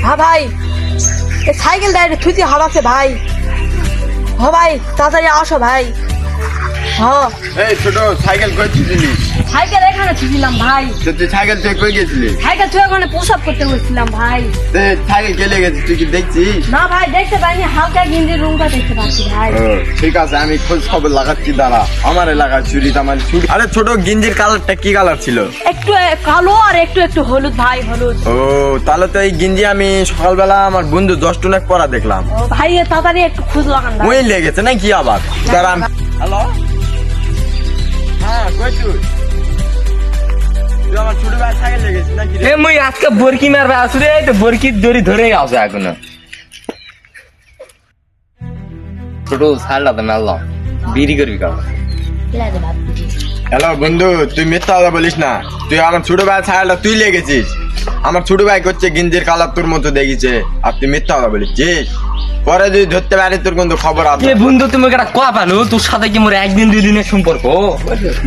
হ্যাঁ ভাই, এই সাইকেল ডাইরেক্ট থুতি হারাচ্ছে ভাই। হ্যাঁ ভাই, তাড়াতাড়ি আসো ভাই। হ্যাঁ এই ছোট সাইকেল কই ছিলি? সাইকেল এখানে থুছিলাম ভাই। তুই সাইকেল তুই কই গেছিলি? সাইকেল তুই ওখানে প্রসাব করতে বসছিলাম ভাই। সাইকেল কেলে গেছিস তুই কি দেখছিস? না ভাই দেখতে পাইনি, হালকা গিঞ্জির রুমটা দেখতে পাচ্ছি ভাই। ঠিক আছে, আমি খোঁজ খবর লাগাচ্ছি, দাঁড়া। আমার এলাকার চুরি আমার চুরি। আরে ছোট গিঞ্জির কালারটা কি কালার ছিল? একটু কালো আর একটু একটু হলুদ ভাই, হলুদ। ও তাহলে তো এই গিঞ্জি আমি সকালবেলা আমার বন্ধু 10 টুনাক পরা দেখলাম। ও ভাই তাড়াতাড়ি একটু খোঁজ লাগান ভাই। ওই লেগেছে নাকি আবার? দাঁড়া। হ্যালো, হ্যাঁ কই তুই? তুই আমার ছোট ভাই সাইকেল লেগেছিস নাকি রে? মুই আজকে বরকি মারবে আসরে, তো বরকি দড়ি ধরে আছে এখন। ছোট সারলাতে মারলাম, বিড়ি করবি কারণ। হ্যালো বন্ধু, তুই মিথ্যা কথা বলিস না। তুই আমার ছোট ভাই সাইকেলটা তুই লেগেছিস। আমার ছোট ভাই করছে গিঞ্জির কালার তোর মতো দেখিছে, আর তুই মিথ্যা কথা বলিস। পরে যদি ধরতে পারি তোর কিন্তু খবর আছে। বন্ধু তুমি একটা কয়া পালো, তোর সাথে কি মোর একদিন 2 দিনের সম্পর্ক?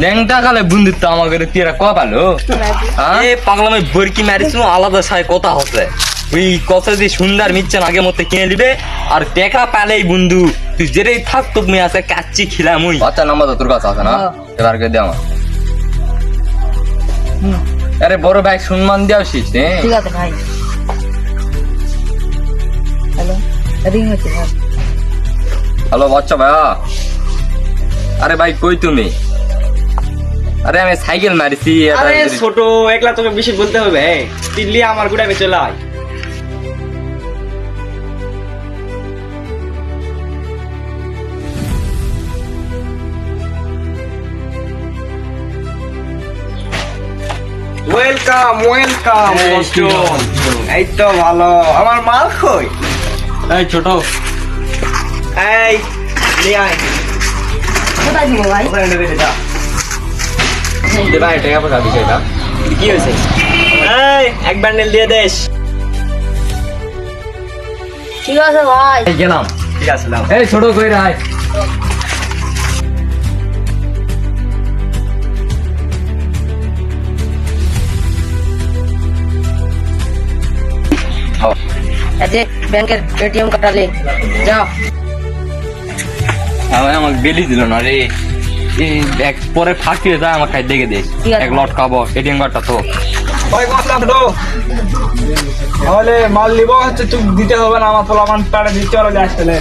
ল্যাংটা কালে বন্ধুত্ব আমাকে তুই একটা কয়া পালো? পাগলাম, আমি বরকি মারিস আলাদা সাথে কথা হচ্ছে। ওই কথা দিয়ে সুন্দর মিচ্ছেন আগে মতো কিনে দিবে, আর টেকা পালেই বন্ধু তুই যেটাই থাক তুমি আছে কাচ্চি খিলাম। ওই আচ্ছা নাম্বার তো তোর কাছে আছে না? এবার কে দে আমার। আরে বড় ভাই সম্মান দেওয়া শিখ। ঠিক আছে ভাই। হ্যালো, রিং হচ্ছে ভাই। হ্যালো বাচ্চা ভাইয়া। আরে ভাই কই তুমি? আরে আমি সাইকেল মারিছি। আরে ছোট একলা তোকে বেশি বলতে হবে, দিল্লি আমার গুড়াবে চলে আয়। Welcome welcome. এই তো ভালো। আমার মাল কই? এই ছোট এই নিয়ে আয়। কোথায় দিব ভাই? ওখানে নেবে যা। দে ভাই টাকা পয়সা দিছে এটা। কি হয়েছে? এই এক বান্ডেল দিয়ে দেশ। ঠিক আছে ভাই। এই গেলাম। ঠিক আছে নাও। এই ছোট কই রাই। এতে ব্যাংকের এটিএম কাটালে যাও। আমাকে বেলি দিল না রে। এক পরে ফাঁকিয়ে যায় আমার কাছে দেখে দে। ঠিক আছে। এক লট খাবো এটিএম কার্ডটা তো। ওই কথা তো তাহলে মাল নিব হচ্ছে তুই দিতে হবে না, আমার পোলাপান পাড়ে দিতে হলে আসলে